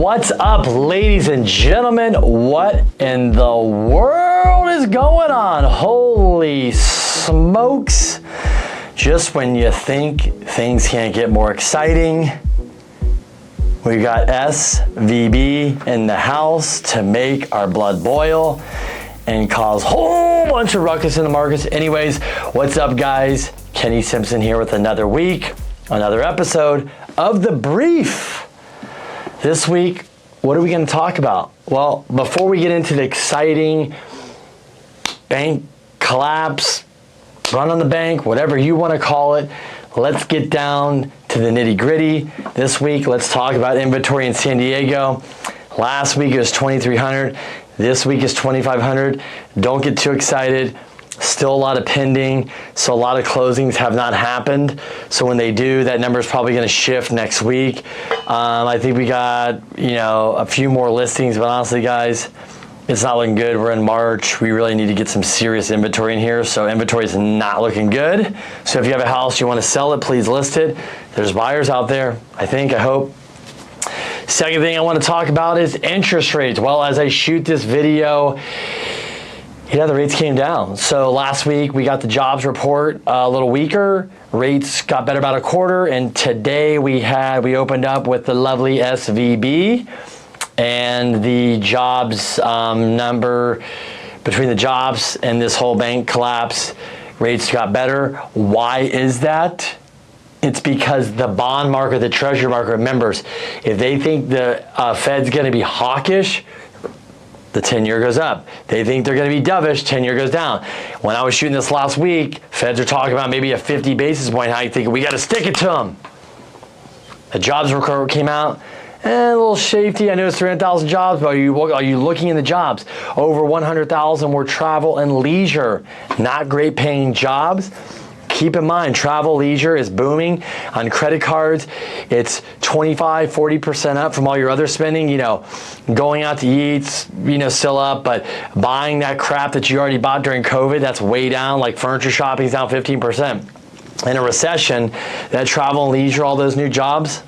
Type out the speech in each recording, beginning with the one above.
What's up, ladies and gentlemen? What in the world is going on? Holy smokes. Just when you think things can't get more exciting, we got SVB in the house to make our blood boil and cause a whole bunch of ruckus in the markets. Anyways, what's up, guys? Kenny Simpson here with another week, another episode of The Brief. This week, what are we going to talk about? Well, before we get into the exciting bank collapse, run on the bank, whatever you want to call it, let's get down to the nitty gritty. This week, let's talk about inventory in San Diego. Last week it was 2,300. This week is 2,500. Don't get too excited. Still a lot of pending, so a lot of closings have not happened. So when they do, that number is probably going to shift next week. I think we got, a few more listings, but honestly, guys, it's not looking good. We're in March. We really need to get some serious inventory in here. So inventory is not looking good. So if you have a house, you want to sell it, please list it. There's buyers out there, I hope. Second thing I want to talk about is interest rates. Well, as I shoot this video, the rates came down. So last week we got the jobs report a little weaker. Rates got better about a quarter, and today we opened up with the lovely SVB, and the jobs number between the jobs and this whole bank collapse, rates got better. Why is that? It's because the bond market, the treasury market, remembers, if they think the Fed's going to be hawkish, the 10-year goes up. They think they're going to be dovish, 10-year goes down. When I was shooting this last week, Feds are talking about maybe a 50 basis point hike, thinking we got to stick it to them. The jobs report came out, a little shady. I know it's 300,000 jobs, but are you looking in the jobs? Over 100,000 were travel and leisure, not great paying jobs. Keep in mind, travel leisure is booming. On credit cards, it's 25, 40% up from all your other spending. Going out to eat, still up, but buying that crap that you already bought during COVID, that's way down. Like furniture shopping is down 15%. In a recession, that travel and leisure, all those new jobs,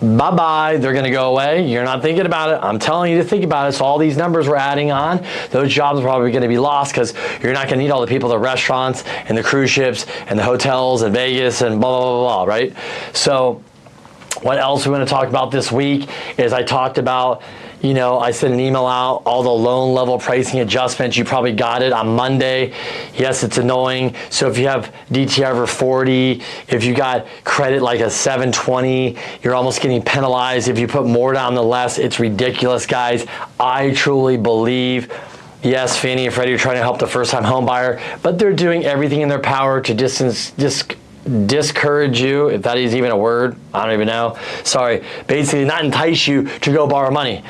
bye-bye, they're going to go away. You're not thinking about it. I'm telling you to think about it. So all these numbers we're adding on, those jobs are probably going to be lost because you're not going to need all the people at the restaurants and the cruise ships and the hotels in Vegas and blah, blah, blah, blah, right? So what else we want to talk about this week is I talked about, I sent an email out, all the loan level pricing adjustments. You probably got it on Monday. Yes, it's annoying. So if you have DTI over 40, if you got credit like a 720, you're almost getting penalized. If you put more down than less, it's ridiculous, guys. I truly believe, yes, Fannie and Freddie are trying to help the first-time home buyer, but they're doing everything in their power to discourage you, if that is even a word, I don't even know. Sorry, basically not entice you to go borrow money.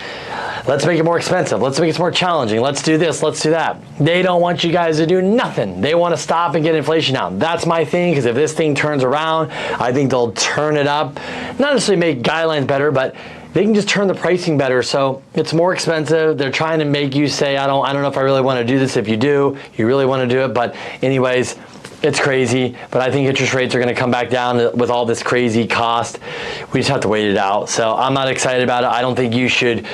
Let's make it more expensive. Let's make it more challenging. Let's do this, let's do that. They don't want you guys to do nothing. They want to stop and get inflation down. That's my thing, because if this thing turns around, I think they'll turn it up. Not necessarily make guidelines better, but they can just turn the pricing better. So it's more expensive. They're trying to make you say, I don't know if I really want to do this. If you do, you really want to do it. But anyways, it's crazy, but I think interest rates are going to come back down with all this crazy cost. We just have to wait it out. So I'm not excited about it. I don't think you should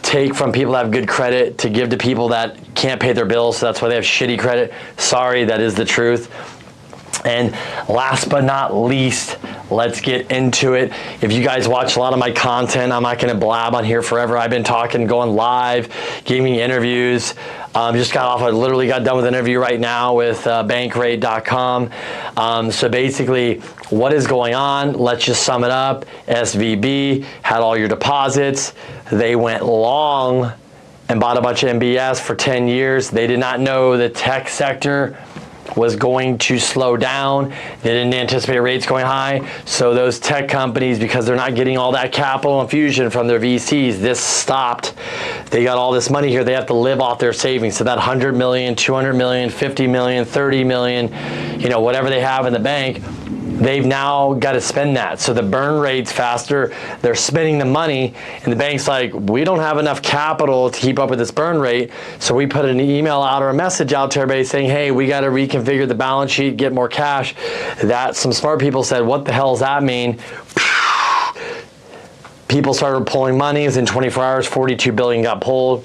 take from people that have good credit to give to people that can't pay their bills. So that's why they have shitty credit. Sorry, that is the truth. And last but not least, let's get into it. If you guys watch a lot of my content, I'm not going to blab on here forever. I've been talking, going live, giving interviews. I literally got done with an interview right now with bankrate.com. So basically, what is going on? Let's just sum it up. SVB had all your deposits. They went long and bought a bunch of MBS for 10 years. They did not know the tech sector was going to slow down. They didn't anticipate rates going high. So those tech companies, because they're not getting all that capital infusion from their VCs, this stopped. They got all this money here. They have to live off their savings. So that 100 million, 200 million, 50 million, 30 million, whatever they have in the bank, they've now got to spend that. So the burn rate's faster. They're spending the money, and the bank's like, we don't have enough capital to keep up with this burn rate. So we put an email out or a message out to everybody saying, hey, we got to reconfigure the balance sheet, get more cash. That some smart people said, what the hell does that mean? people started pulling money. Within 24 hours, 42 billion got pulled.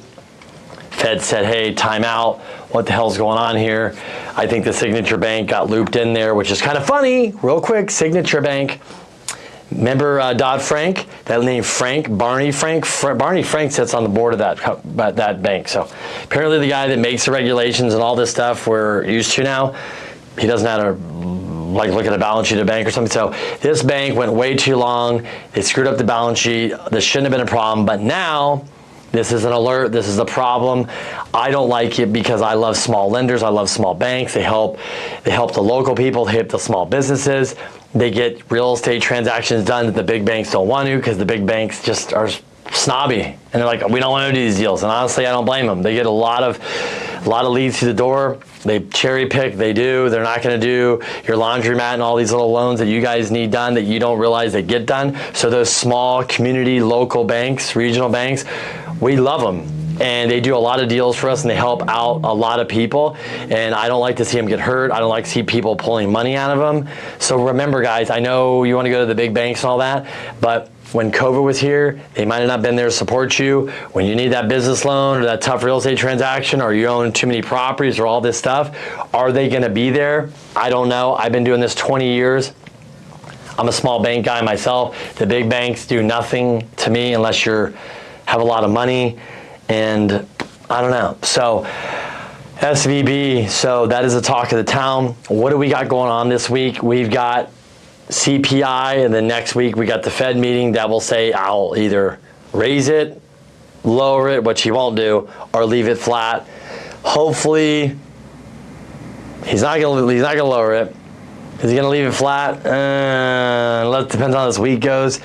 Fed said, hey, time out. What the hell's going on here? I think the Signature Bank got looped in there, which is kind of funny. Real quick, Signature Bank. Remember Dodd-Frank? That name Frank, Barney Frank? Barney Frank sits on the board of that bank. So apparently the guy that makes the regulations and all this stuff we're used to now, he doesn't have to like look at a balance sheet of a bank or something. So this bank went way too long. They screwed up the balance sheet. This shouldn't have been a problem, but now this is an alert. This is a problem. I don't like it because I love small lenders. I love small banks. They help the local people. They help the small businesses. They get real estate transactions done that the big banks don't want to because the big banks just are snobby. And they're like, we don't want to do these deals. And honestly, I don't blame them. They get a lot of leads through the door. They cherry pick, they do. They're not going to do your laundromat and all these little loans that you guys need done that you don't realize they get done. So those small community, local banks, regional banks, we love them. And they do a lot of deals for us and they help out a lot of people. And I don't like to see them get hurt. I don't like to see people pulling money out of them. So remember guys, I know you want to go to the big banks and all that, but when COVID was here, they might have not been there to support you. When you need that business loan or that tough real estate transaction or you own too many properties or all this stuff, are they going to be there? I don't know. I've been doing this 20 years. I'm a small bank guy myself. The big banks do nothing to me unless you have a lot of money. And I don't know. So SVB, so that is the talk of the town. What do we got going on this week? We've got CPI, and then next week we got the Fed meeting that will say I'll either raise it, lower it, which he won't do, or leave it flat. Hopefully, he's not gonna lower it. Is he gonna leave it flat? Depends on how this week goes.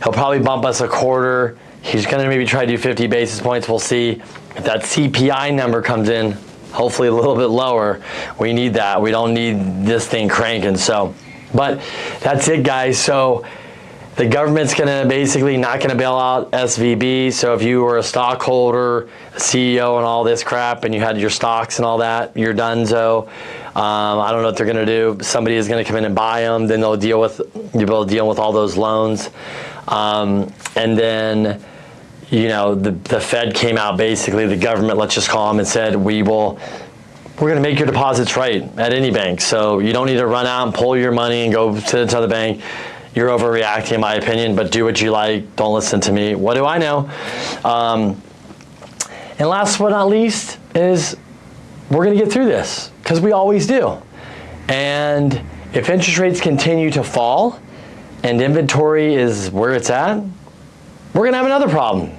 He'll probably bump us a quarter. He's gonna maybe try to do 50 basis points. We'll see if that CPI number comes in, hopefully a little bit lower. We need that. We don't need this thing cranking. So, but that's it, guys. So the government's gonna basically not gonna bail out SVB. So if you were a stockholder, a CEO and all this crap, and you had your stocks and all that, you're donezo. I don't know what they're gonna do. Somebody is gonna come in and buy them. Then you'll be able to deal with all those loans. And then, you know, the Fed came out, basically the government, let's just call them, and said, we're going to make your deposits right at any bank. So you don't need to run out and pull your money and go to the bank. You're overreacting, in my opinion, but do what you like. Don't listen to me. What do I know? And last but not least is we're going to get through this because we always do. And if interest rates continue to fall and inventory is where it's at, we're going to have another problem.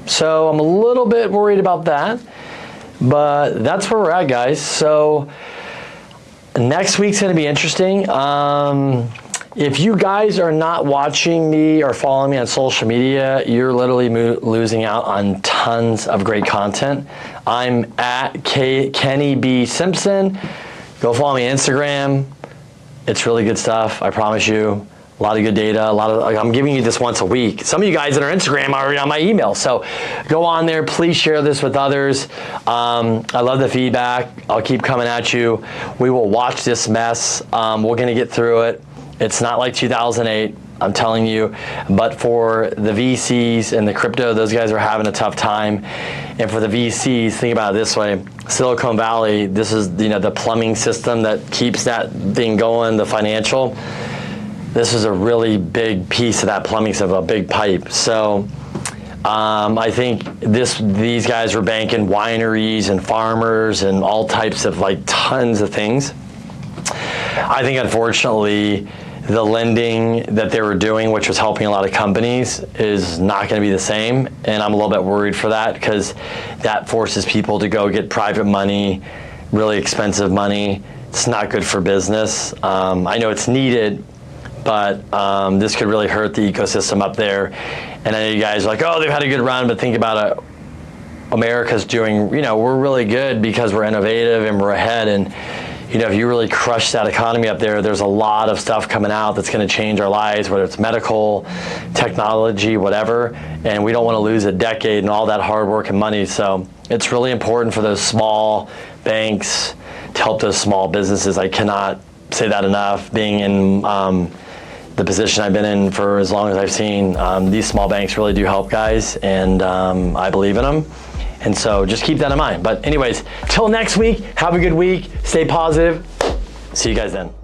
So I'm a little bit worried about that, but that's where we're at, guys. So next week's going to be interesting. If you guys are not watching me or following me on social media, you're literally losing out on tons of great content. I'm at Kenny B. Simpson. Go follow me on Instagram. It's really good stuff, I promise you. A lot of good data, I'm giving you this once a week. Some of you guys that are Instagram are already on my email, so go on there, please share this with others. I love the feedback. I'll keep coming at you. We will watch this mess. We're gonna get through it. It's not like 2008, I'm telling you, but for the VCs and the crypto, those guys are having a tough time. And for the VCs, think about it this way, Silicon Valley, this is the plumbing system that keeps that thing going, the financial. This is a really big piece of that plumbing system, a big pipe. So I think these guys were banking wineries and farmers and all types of tons of things. I think unfortunately the lending that they were doing, which was helping a lot of companies, is not going to be the same. And I'm a little bit worried for that because that forces people to go get private money, really expensive money. It's not good for business. I know it's needed, but this could really hurt the ecosystem up there. And I know you guys are like, oh, they've had a good run, but think about it. America's doing, we're really good because we're innovative and we're ahead. And, if you really crush that economy up there, there's a lot of stuff coming out that's going to change our lives, whether it's medical, technology, whatever. And we don't want to lose a decade and all that hard work and money. So it's really important for those small banks to help those small businesses. I cannot say that enough. Being in the position I've been in for as long as I've seen. These small banks really do help guys, and I believe in them. And so just keep that in mind. But anyways, till next week, have a good week. Stay positive. See you guys then.